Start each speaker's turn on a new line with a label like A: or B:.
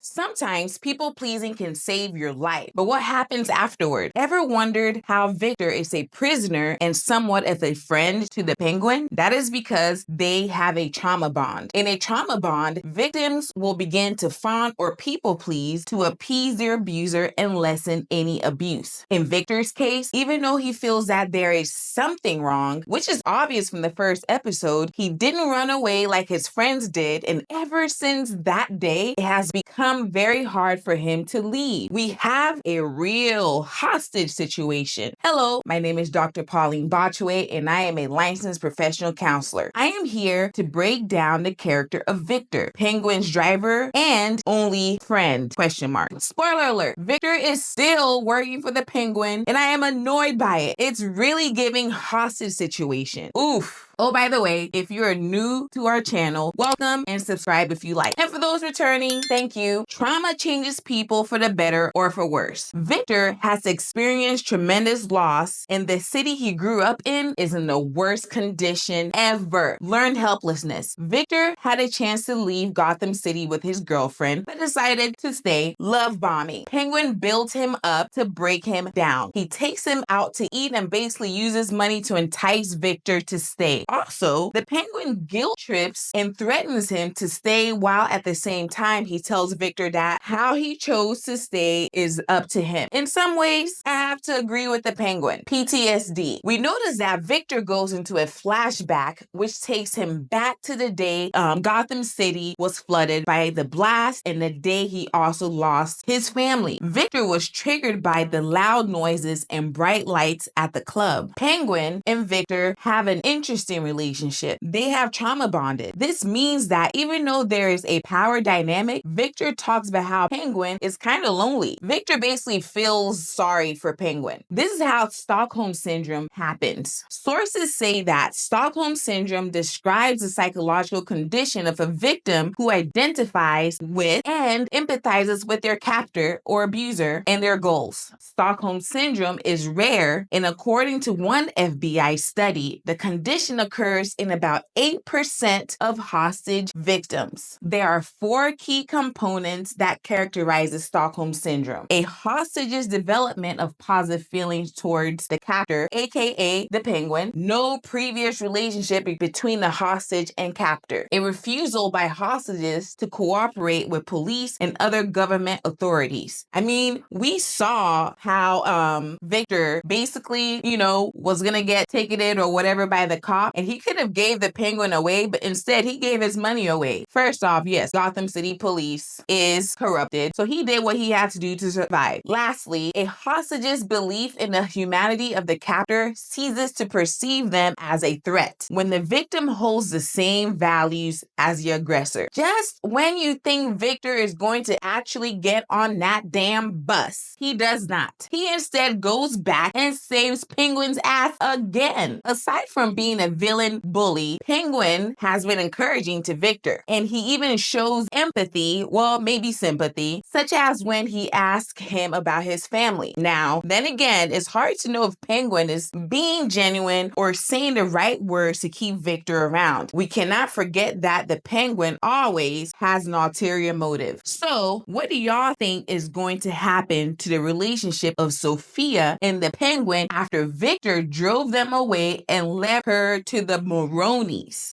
A: Sometimes people pleasing can save your life, but what happens afterward? Ever wondered how Victor is a prisoner and somewhat as a friend to the penguin? That is because they have a trauma bond. In a trauma bond, victims will begin to fawn or people please to appease their abuser and lessen any abuse. In Victor's case, even though he feels that there is something wrong, which is obvious from the first episode, he didn't run away like his friends did, and ever since that day, it has become very hard for him to leave. We have a real hostage situation. Hello, my name is Dr. Pauline Botchway, and I am a licensed professional counselor. I am here to break down the character of Victor, Penguin's driver and only friend, ? Spoiler alert, Victor is still working for the Penguin, and I am annoyed by it. It's really giving hostage situation. Oof. Oh, by the way, if you're new to our channel, welcome and subscribe if you like. And for those returning, thank you. Trauma changes people for the better or for worse. Victor has experienced tremendous loss, and the city he grew up in is in the worst condition ever. Learned helplessness. Victor had a chance to leave Gotham City with his girlfriend, but decided to stay. Love bombing. Penguin builds him up to break him down. He takes him out to eat and basically uses money to entice Victor to stay. Also, the Penguin guilt trips and threatens him to stay, while at the same time he tells Victor that how he chose to stay is up to him. In some ways, I have to agree with the Penguin. PTSD. We notice that Victor goes into a flashback which takes him back to the day Gotham City was flooded by the blast and the day he also lost his family. Victor was triggered by the loud noises and bright lights at the club. Penguin and Victor have an interesting relationship. They have trauma bonded. This means that even though there is a power dynamic, Victor talks about how Penguin is kind of lonely. Victor basically feels sorry for Penguin. This is how Stockholm Syndrome happens. Sources say that Stockholm Syndrome describes the psychological condition of a victim who identifies with and empathizes with their captor or abuser and their goals. Stockholm Syndrome is rare, and according to one FBI study, the condition occurs in about 8% of hostage victims. There are 4 key components that characterize the Stockholm Syndrome. A hostage's development of positive feelings towards the captor, aka the Penguin, no previous relationship between the hostage and captor, a refusal by hostages to cooperate with police and other government authorities. I mean, we saw how Victor basically, was gonna get ticketed or whatever by the cop, and he could have gave the Penguin away, but instead he gave his money away. First off, yes, Gotham City police is corrupted, so he did what he had to do to survive. Lastly, a hostage's belief in the humanity of the captor ceases to perceive them as a threat when the victim holds the same values as the aggressor. Just when you think Victor is going to actually get on that damn bus, he does not. He instead goes back and saves Penguin's ass again. Aside from being a villain bully, Penguin has been encouraging to Victor, and he even shows empathy, well, maybe sympathy, such as when he asks him about his family. Now, then again, it's hard to know if Penguin is being genuine or saying the right words to keep Victor around. We cannot forget that the Penguin always has an ulterior motive. So, what do y'all think is going to happen to the relationship of Sofia and the Penguin after Victor drove them away and left her to the Moronies?